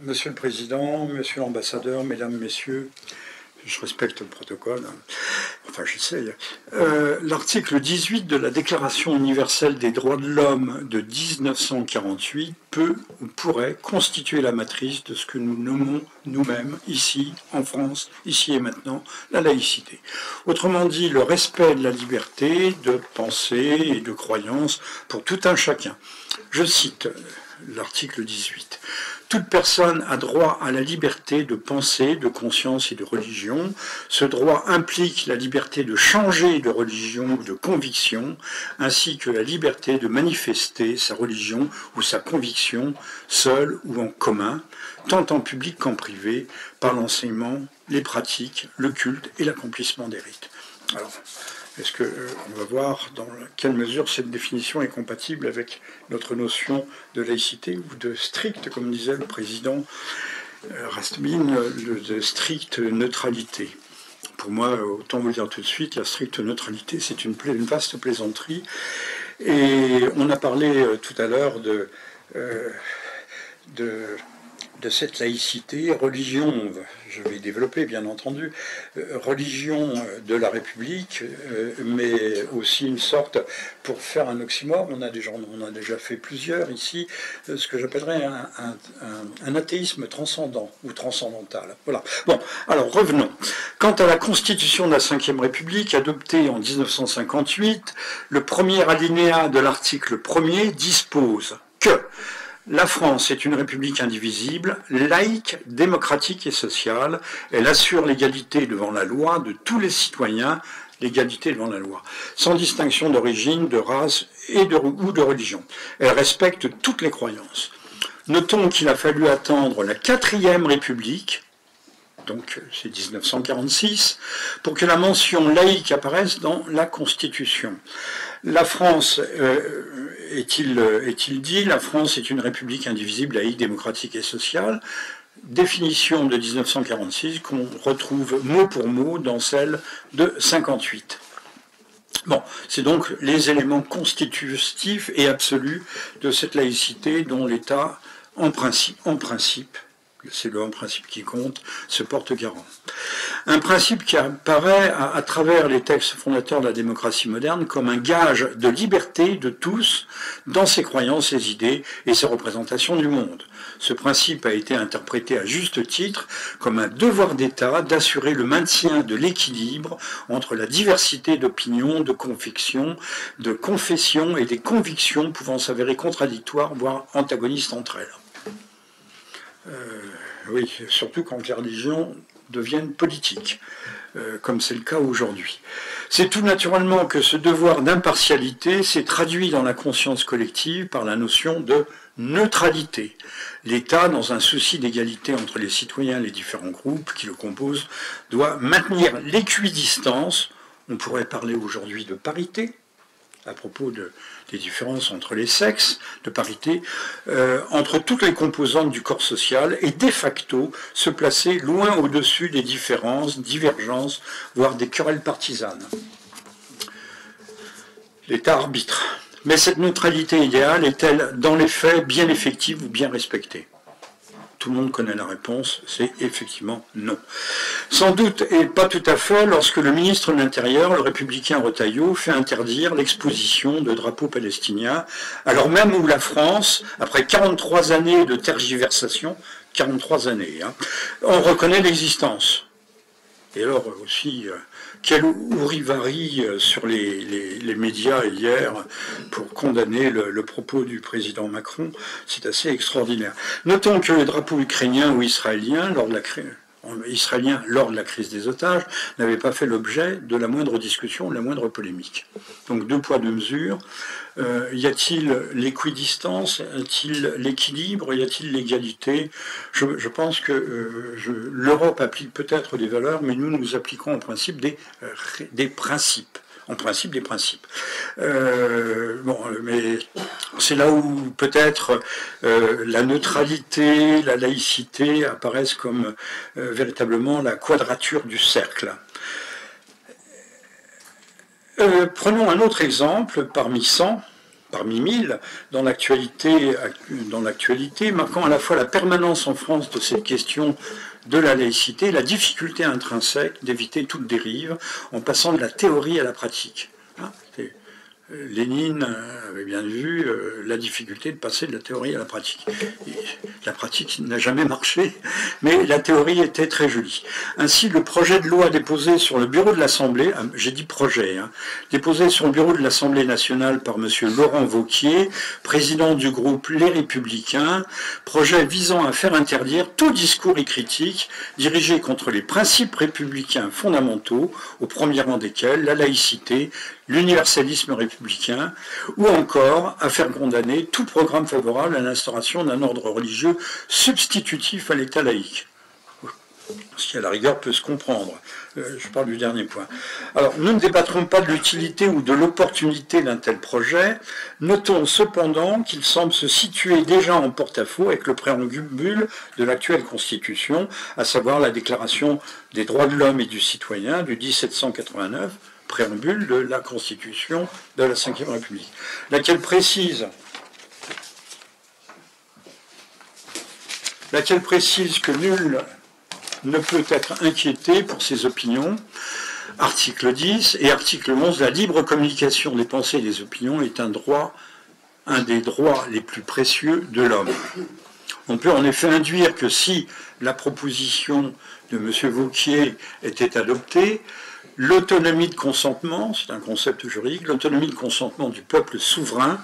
Monsieur le Président, Monsieur l'Ambassadeur, Mesdames, Messieurs, je respecte le protocole, enfin j'essaye. L'article 18 de la Déclaration universelle des droits de l'homme de 1948 peut ou pourrait constituer la matrice de ce que nous nommons nous-mêmes, ici, en France, ici et maintenant, la laïcité. Autrement dit, le respect de la liberté de pensée et de croyance pour tout un chacun. Je cite l'article 18. Toute personne a droit à la liberté de pensée, de conscience et de religion. Ce droit implique la liberté de changer de religion ou de conviction, ainsi que la liberté de manifester sa religion ou sa conviction, seule ou en commun, tant en public qu'en privé, par l'enseignement, les pratiques, le culte et l'accomplissement des rites. Alors, est-ce qu'on va voir dans quelle mesure cette définition est compatible avec notre notion de laïcité ou de strict, comme disait le président Rasmin, de stricte neutralité. Pour moi, autant vous le dire tout de suite, la stricte neutralité, c'est une vaste plaisanterie. Et on a parlé tout à l'heure de cette laïcité, religion, je vais développer bien entendu, religion de la République, mais aussi une sorte, pour faire un oxymore, on a déjà fait plusieurs ici, ce que j'appellerais un athéisme transcendant ou transcendantal. Voilà. Bon, alors revenons. Quant à la Constitution de la Ve République, adoptée en 1958, le premier alinéa de l'article 1er dispose que la France est une république indivisible, laïque, démocratique et sociale. Elle assure l'égalité devant la loi de tous les citoyens, l'égalité devant la loi, sans distinction d'origine, de race ou de religion. Elle respecte toutes les croyances. Notons qu'il a fallu attendre la 4e République, donc c'est 1946, pour que la mention laïque apparaisse dans la Constitution. La France, est-il dit, la France est une république indivisible, laïque, démocratique et sociale, définition de 1946 qu'on retrouve mot pour mot dans celle de 58. Bon, c'est donc les éléments constitutifs et absolus de cette laïcité dont l'État, en principe, c'est le principe qui compte, se porte garant. Un principe qui apparaît à travers les textes fondateurs de la démocratie moderne comme un gage de liberté de tous dans ses croyances, ses idées et ses représentations du monde. Ce principe a été interprété à juste titre comme un devoir d'État d'assurer le maintien de l'équilibre entre la diversité d'opinions, de convictions, de confessions et des convictions pouvant s'avérer contradictoires, voire antagonistes entre elles. Oui, surtout quand les religions deviennent politiques, comme c'est le cas aujourd'hui. C'est tout naturellement que ce devoir d'impartialité s'est traduit dans la conscience collective par la notion de neutralité. L'État, dans un souci d'égalité entre les citoyens et les différents groupes qui le composent, doit maintenir l'équidistance, on pourrait parler aujourd'hui de parité, à propos des différences entre les sexes, de parité, entre toutes les composantes du corps social et de facto se placer loin au-dessus des différences, divergences, voire des querelles partisanes. L'État arbitre. Mais cette neutralité idéale est-elle dans les faits bien effective ou bien respectée ? Tout le monde connaît la réponse, c'est effectivement non. Sans doute, et pas tout à fait, lorsque le ministre de l'Intérieur, le républicain Retailleau, fait interdire l'exposition de drapeaux palestiniens, alors même où la France, après 43 années de tergiversation, 43 années, on reconnaît l'existence. Et alors aussi, quel ourivari sur les médias hier pour condamner le propos du président Macron, c'est assez extraordinaire. Notons que le drapeau ukrainien ou israélien, lors de la crise des otages, n'avait pas fait l'objet de la moindre discussion, de la moindre polémique. Donc deux poids, deux mesures. Y a-t-il l'équidistance? Y a-t-il l'équilibre? Y a-t-il l'égalité? Je pense que l'Europe applique peut-être des valeurs, mais nous appliquons en principe des principes. En principe, des principes. Mais c'est là où peut-être la neutralité, la laïcité apparaissent comme véritablement la quadrature du cercle. Prenons un autre exemple parmi 100, parmi mille dans l'actualité, marquant à la fois la permanence en France de cette question de la laïcité, la difficulté intrinsèque d'éviter toute dérive en passant de la théorie à la pratique. Lénine avait bien vu la difficulté de passer de la théorie à la pratique. La pratique n'a jamais marché, mais la théorie était très jolie. Ainsi, le projet de loi déposé sur le bureau de l'Assemblée, j'ai dit projet, déposé sur le bureau de l'Assemblée nationale par M. Laurent Wauquiez, président du groupe Les Républicains, projet visant à faire interdire tout discours et critique dirigé contre les principes républicains fondamentaux, au premier rang desquels la laïcité, l'universalisme républicain, ou encore à faire condamner tout programme favorable à l'instauration d'un ordre religieux substitutif à l'État laïque. Ce qui, à la rigueur, peut se comprendre. Je parle du dernier point. Alors, nous ne débattrons pas de l'utilité ou de l'opportunité d'un tel projet. Notons cependant qu'il semble se situer déjà en porte-à-faux avec le préambule de l'actuelle Constitution, à savoir la Déclaration des droits de l'homme et du citoyen du 1789, préambule de la Constitution de la Ve République, laquelle précise que nul ne peut être inquiété pour ses opinions, article 10, et article 11, la libre communication des pensées et des opinions est un des droits les plus précieux de l'homme. On peut en effet induire que si la proposition de M. Wauquiez était adoptée, l'autonomie de consentement, c'est un concept juridique, l'autonomie de consentement du peuple souverain,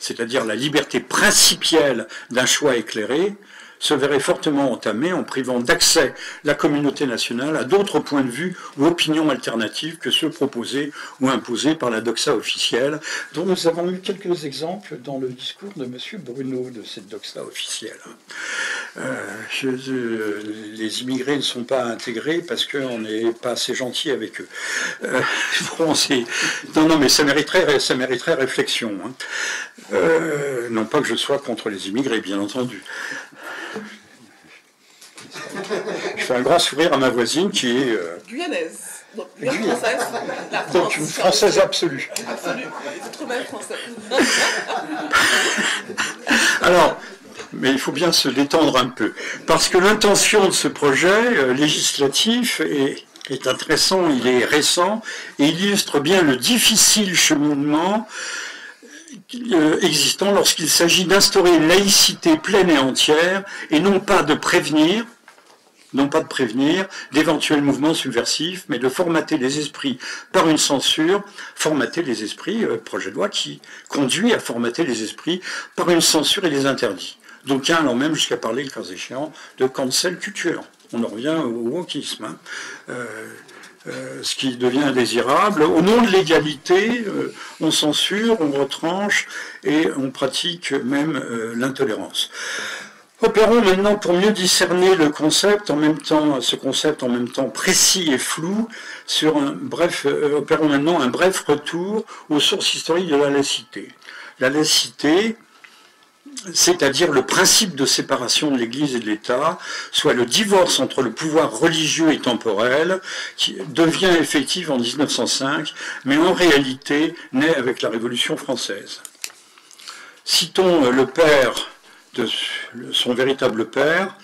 c'est-à-dire la liberté principielle d'un choix éclairé, se verrait fortement entamée en privant d'accès la communauté nationale à d'autres points de vue ou opinions alternatives que ceux proposés ou imposés par la doxa officielle, dont nous avons eu quelques exemples dans le discours de M. Bruno de cette doxa officielle. Les immigrés ne sont pas intégrés parce qu'on n'est pas assez gentil avec eux. Non, mais ça mériterait réflexion. Non pas que je sois contre les immigrés, bien entendu. Je fais un grand sourire à ma voisine qui est guyanaise, donc française. Donc une française absolue. Absolue, c'est trop bien français. Alors, mais il faut bien se détendre un peu, parce que l'intention de ce projet législatif est intéressant, il est récent, et illustre bien le difficile cheminement existant lorsqu'il s'agit d'instaurer une laïcité pleine et entière, et non pas de prévenir d'éventuels mouvements subversifs, mais de formater les esprits par une censure, projet de loi qui conduit à formater les esprits par une censure et des interdits. D'aucuns allant même jusqu'à parler, le cas échéant, de cancel culture. On en revient au wokisme. Ce qui devient indésirable. Au nom de l'égalité, on censure, on retranche et on pratique même l'intolérance. Opérons maintenant pour mieux discerner ce concept en même temps précis et flou, opérons maintenant un bref retour aux sources historiques de la laïcité. La laïcité, c'est-à-dire le principe de séparation de l'Église et de l'État, soit le divorce entre le pouvoir religieux et temporel, qui devient effectif en 1905, mais en réalité naît avec la Révolution française. Citons le père son véritable père,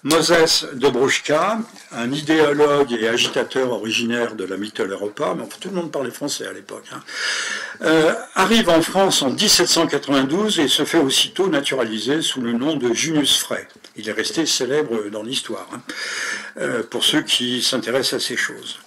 Moses Dobruschka, un idéologue et agitateur originaire de la Mitteleuropa, mais enfin, tout le monde parlait français à l'époque, arrive en France en 1792 et se fait aussitôt naturaliser sous le nom de Junius Frey. Il est resté célèbre dans l'histoire, pour ceux qui s'intéressent à ces choses.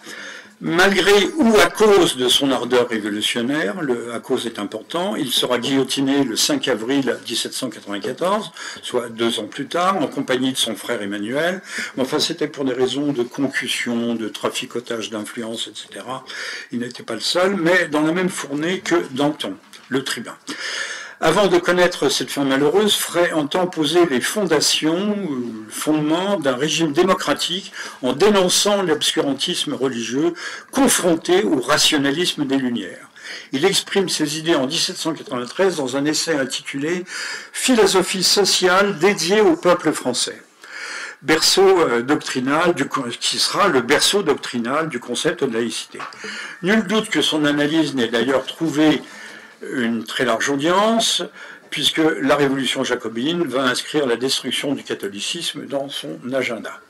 Malgré ou à cause de son ardeur révolutionnaire, à cause est important, il sera guillotiné le 5 avril 1794, soit 2 ans plus tard, en compagnie de son frère Emmanuel. Mais enfin, c'était pour des raisons de concussion, de traficotage d'influence, etc. Il n'était pas le seul, mais dans la même fournée que Danton, le tribun. Avant de connaître cette fin malheureuse, Frey entend poser les fondations, le fondement d'un régime démocratique en dénonçant l'obscurantisme religieux confronté au rationalisme des Lumières. Il exprime ses idées en 1793 dans un essai intitulé « Philosophie sociale dédiée au peuple français ». Berceau doctrinal, qui sera le berceau doctrinal du concept de laïcité. Nul doute que son analyse n'ait d'ailleurs trouvé une très large audience, puisque la révolution jacobine va inscrire la destruction du catholicisme dans son agenda.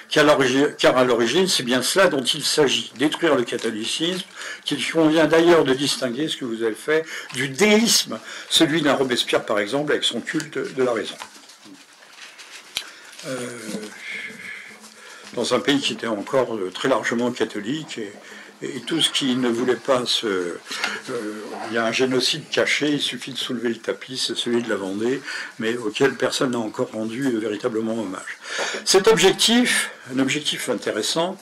Car à l'origine, c'est bien cela dont il s'agit, détruire le catholicisme, qu'il convient d'ailleurs de distinguer, ce que vous avez fait, du déisme, celui d'un Robespierre par exemple, avec son culte de la raison. Dans un pays qui était encore très largement catholique, et tout ce qui ne voulait pas il y a un génocide caché, il suffit de soulever le tapis, c'est celui de la Vendée, mais auquel personne n'a encore rendu véritablement hommage. Cet objectif, un objectif intéressant,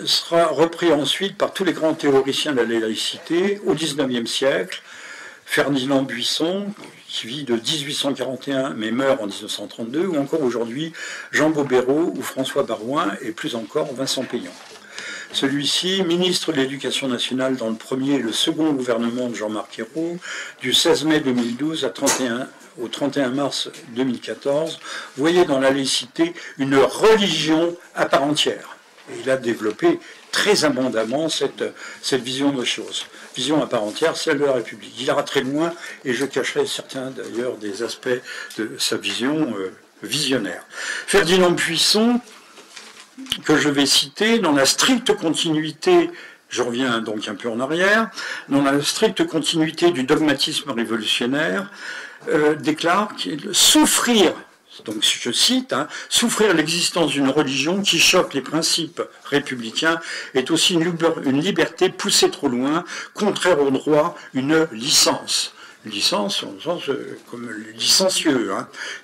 sera repris ensuite par tous les grands théoriciens de la laïcité au XIXe siècle. Ferdinand Buisson, qui vit de 1841 mais meurt en 1932, ou encore aujourd'hui Jean Bobéro ou François Baroin, et plus encore Vincent Peillon. Celui-ci, ministre de l'Éducation nationale dans le premier et le second gouvernement de Jean-Marc Ayrault, du 16 mai 2012 au 31 mars 2014, voyait dans la laïcité une religion à part entière. Et il a développé très abondamment cette vision de choses. Vision à part entière, celle de la République. Il ira très loin, et je cacherai certains d'ailleurs des aspects de sa vision visionnaire. Ferdinand Buisson, que je vais citer, dans la stricte continuité, je reviens donc un peu en arrière, dans la stricte continuité du dogmatisme révolutionnaire, déclare qu'il souffrir, donc je cite, souffrir l'existence d'une religion qui choque les principes républicains est aussi une liberté poussée trop loin, contraire au droit, une licence. Une licence, en sens comme licencieux,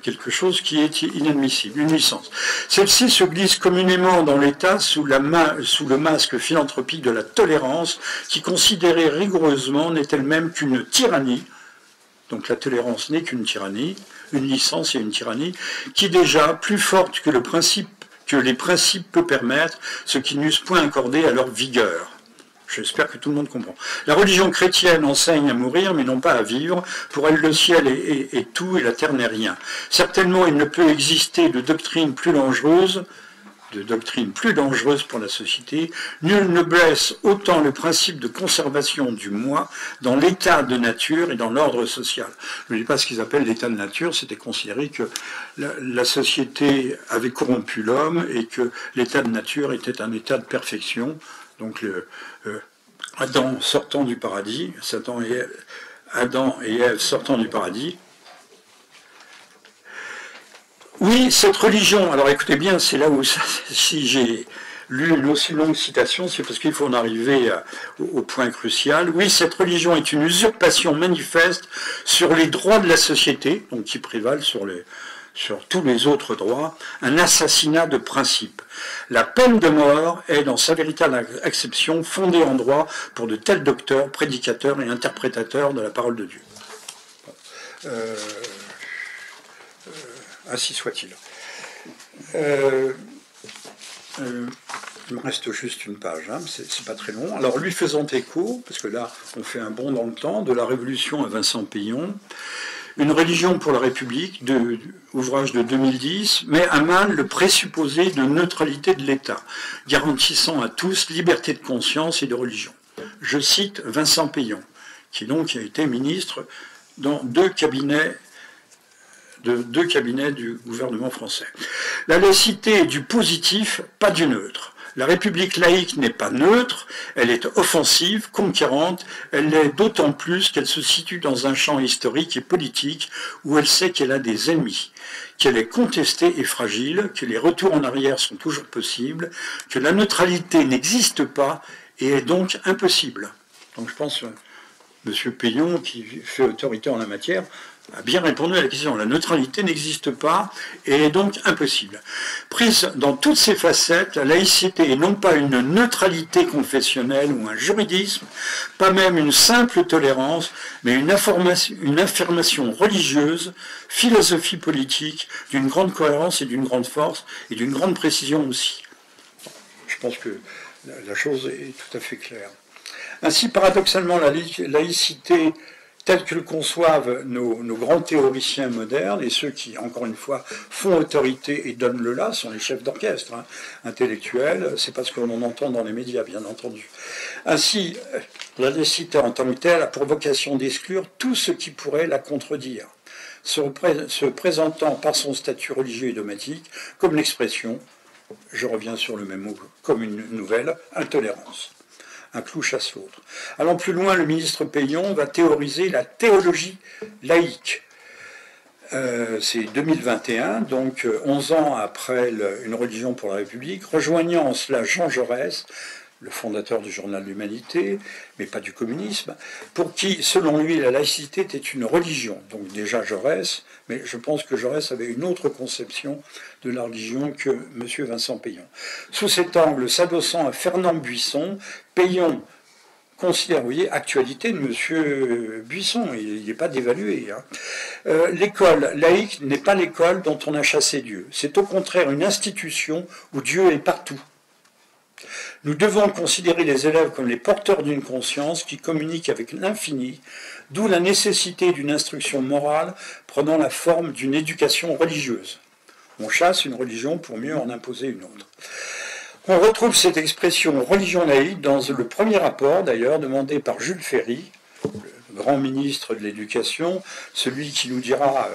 quelque chose qui est inadmissible, une licence. Celle-ci se glisse communément dans l'État sous le masque philanthropique de la tolérance, qui, considérée rigoureusement, n'est elle-même qu'une tyrannie. Donc la tolérance n'est qu'une tyrannie, une licence et une tyrannie, qui déjà, plus forte que les principes peut permettre, ce qui n'eussent point accordé à leur vigueur. J'espère que tout le monde comprend. La religion chrétienne enseigne à mourir, mais non pas à vivre. Pour elle, le ciel est tout et la terre n'est rien. Certainement, il ne peut exister de doctrine plus dangereuse pour la société. Nul ne blesse autant le principe de conservation du moi dans l'état de nature et dans l'ordre social. Je ne dis pas ce qu'ils appellent l'état de nature, c'était considéré que la société avait corrompu l'homme et que l'état de nature était un état de perfection. Donc Adam sortant du paradis, Adam et Ève sortant du paradis. Oui, cette religion, alors écoutez bien, c'est là où, si j'ai lu une aussi longue citation, c'est parce qu'il faut en arriver au point crucial. Oui, cette religion est une usurpation manifeste sur les droits de la société, donc qui prévalent sur tous les autres droits, un assassinat de principe. La peine de mort est, dans sa véritable acception, fondée en droit pour de tels docteurs, prédicateurs et interprétateurs de la parole de Dieu. Ainsi soit-il. Il me reste juste une page, c'est pas très long. Alors, lui faisant écho, parce que là, on fait un bond dans le temps, de la Révolution à Vincent Peillon, Une religion pour la République, ouvrage de 2010, met à mal le présupposé de neutralité de l'État, garantissant à tous liberté de conscience et de religion. Je cite Vincent Peillon, qui donc a été ministre dans deux cabinets du gouvernement français. La laïcité est du positif, pas du neutre. La République laïque n'est pas neutre, elle est offensive, conquérante, elle l'est d'autant plus qu'elle se situe dans un champ historique et politique où elle sait qu'elle a des ennemis, qu'elle est contestée et fragile, que les retours en arrière sont toujours possibles, que la neutralité n'existe pas et est donc impossible. Donc je pense, M. Peillon, qui fait autorité en la matière, a bien répondu à la question. La neutralité n'existe pas et est donc impossible. Prise dans toutes ses facettes, la laïcité est non pas une neutralité confessionnelle ou un juridisme, pas même une simple tolérance, mais une affirmation religieuse, philosophie politique, d'une grande cohérence et d'une grande force, et d'une grande précision aussi. Je pense que la chose est tout à fait claire. Ainsi, paradoxalement, la laïcité tel que le conçoivent nos grands théoriciens modernes, et ceux qui, encore une fois, font autorité et donnent le là, sont les chefs d'orchestre intellectuels, c'est pas ce que l'on entend dans les médias, bien entendu. Ainsi, la laïcité en tant que telle a pour vocation d'exclure tout ce qui pourrait la contredire, se présentant par son statut religieux et dogmatique comme l'expression, je reviens sur le même mot, comme une nouvelle intolérance. Un clou chasse l'autre. Allant plus loin, le ministre Peillon va théoriser la théologie laïque. C'est 2021, donc 11 ans après Une religion pour la République, rejoignant en cela Jean Jaurès, le fondateur du journal de l'Humanité, mais pas du communisme, pour qui, selon lui, la laïcité était une religion. Donc déjà Jaurès, mais je pense que Jaurès avait une autre conception de la religion que M. Vincent Peillon. Sous cet angle, s'adossant à Fernand Buisson, Peillon considère, vous voyez, actualité de M. Buisson, il n'est pas dévalué. L'école laïque n'est pas l'école dont on a chassé Dieu. C'est au contraire une institution où Dieu est partout. Nous devons considérer les élèves comme les porteurs d'une conscience qui communique avec l'infini, d'où la nécessité d'une instruction morale prenant la forme d'une éducation religieuse. On chasse une religion pour mieux en imposer une autre. On retrouve cette expression religion laïque dans le premier rapport, d'ailleurs, demandé par Jules Ferry, le grand ministre de l'Éducation, celui qui nous dira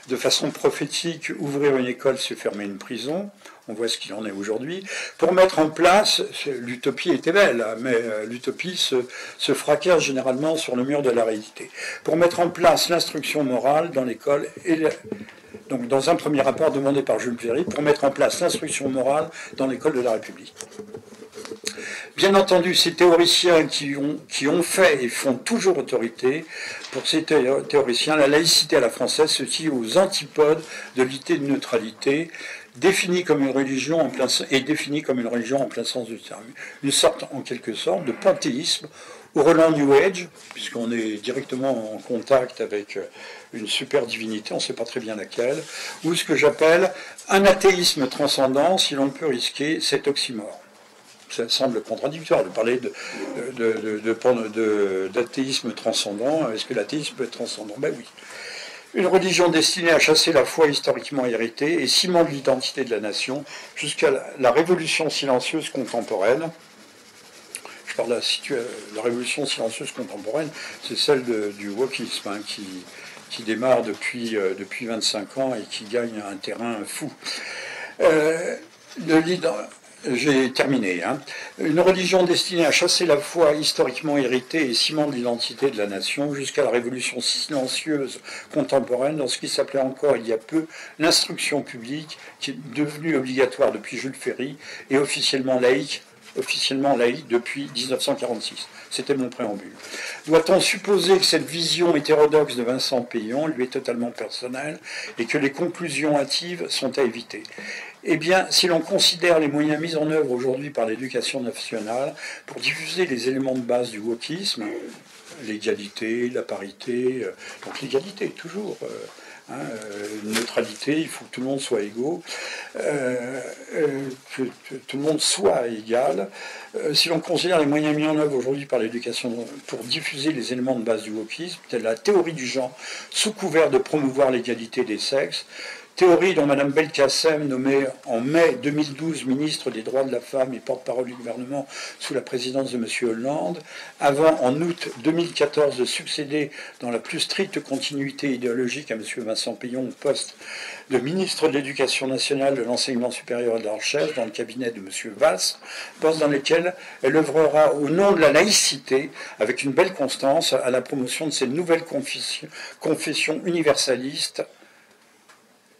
de façon prophétique, ouvrir une école, c'est fermer une prison. On voit ce qu'il en est aujourd'hui. Pour mettre en place, l'utopie était belle, mais l'utopie se fracasse généralement sur le mur de la réalité. Pour mettre en place l'instruction morale dans l'école, donc dans un premier rapport demandé par Jules Ferry, pour mettre en place l'instruction morale dans l'école de la République. Bien entendu, ces théoriciens qui ont fait et font toujours autorité, pour ces théoriciens, la laïcité à la française se tient aux antipodes de l'idée de neutralité, définie comme une religion en plein sens du terme. Une sorte, en quelque sorte, de panthéisme au Roland New Age, puisqu'on est directement en contact avec une super divinité, on ne sait pas très bien laquelle, ou ce que j'appelle un athéisme transcendant, si l'on peut risquer cet oxymore. Ça semble contradictoire de parler d'athéisme transcendant. Est-ce que l'athéisme peut être transcendant? Ben oui. Une religion destinée à chasser la foi historiquement héritée et ciment de l'identité de la nation jusqu'à la révolution silencieuse contemporaine. Je parle de la révolution silencieuse contemporaine, c'est celle du wokisme qui démarre depuis 25 ans et qui gagne un terrain fou. J'ai terminé. Une religion destinée à chasser la foi historiquement héritée et ciment de l'identité de la nation jusqu'à la révolution silencieuse contemporaine dans ce qui s'appelait encore il y a peu l'instruction publique, qui est devenue obligatoire depuis Jules Ferry et officiellement laïque depuis 1946. C'était mon préambule. Doit-on supposer que cette vision hétérodoxe de Vincent Peillon lui est totalement personnelle et que les conclusions hâtives sont à éviter? Eh bien, si l'on considère les moyens mis en œuvre aujourd'hui par l'éducation nationale pour diffuser les éléments de base du wokisme, l'égalité, la parité, donc l'égalité toujours, neutralité, il faut que tout le monde soit égaux, que tout le monde soit égal. Si l'on considère les moyens mis en œuvre aujourd'hui par l'éducation pour diffuser les éléments de base du wokisme, telle la théorie du genre, sous couvert de promouvoir l'égalité des sexes, théorie dont Mme Belkacem, nommée en mai 2012 ministre des droits de la femme et porte-parole du gouvernement sous la présidence de M. Hollande, avant en août 2014 de succéder dans la plus stricte continuité idéologique à M. Vincent Peillon au poste de ministre de l'Éducation nationale, de l'enseignement supérieur et de la recherche dans le cabinet de M. Valls, poste dans lequel elle œuvrera au nom de la laïcité avec une belle constance à la promotion de cette nouvelle confession universaliste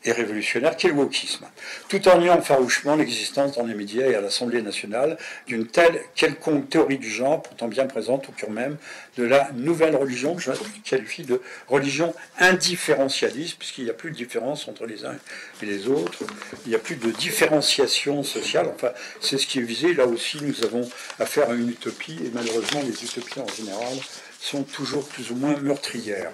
et révolutionnaire qu'est le wokisme, tout en niant farouchement l'existence dans les médias et à l'Assemblée nationale d'une telle quelconque théorie du genre, pourtant bien présente au cœur même de la nouvelle religion, que je qualifie de religion indifférencialiste, puisqu'il n'y a plus de différence entre les uns et les autres, il n'y a plus de différenciation sociale, enfin c'est ce qui est visé. Là aussi nous avons affaire à une utopie, et malheureusement les utopies en général sont toujours plus ou moins meurtrières.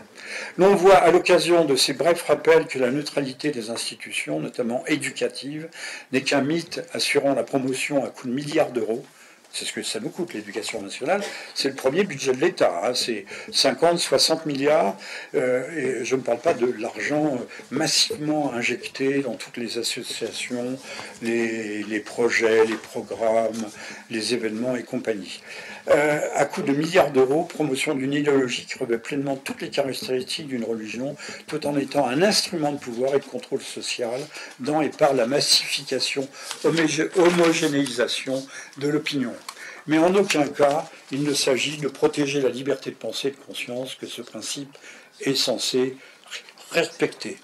L'on voit à l'occasion de ces brefs rappels que la neutralité des institutions, notamment éducatives, n'est qu'un mythe assurant la promotion à coups de milliards d'euros, c'est ce que ça nous coûte, l'éducation nationale, c'est le premier budget de l'État, hein, c'est 50, 60 milliards, et je ne parle pas de l'argent massivement injecté dans toutes les associations, les projets, les programmes, les événements et compagnie. À coût de milliards d'euros, promotion d'une idéologie qui revêt pleinement toutes les caractéristiques d'une religion, tout en étant un instrument de pouvoir et de contrôle social dans et par la massification, homogénéisation de l'opinion. Mais en aucun cas, il ne s'agit de protéger la liberté de pensée et de conscience que ce principe est censé respecter.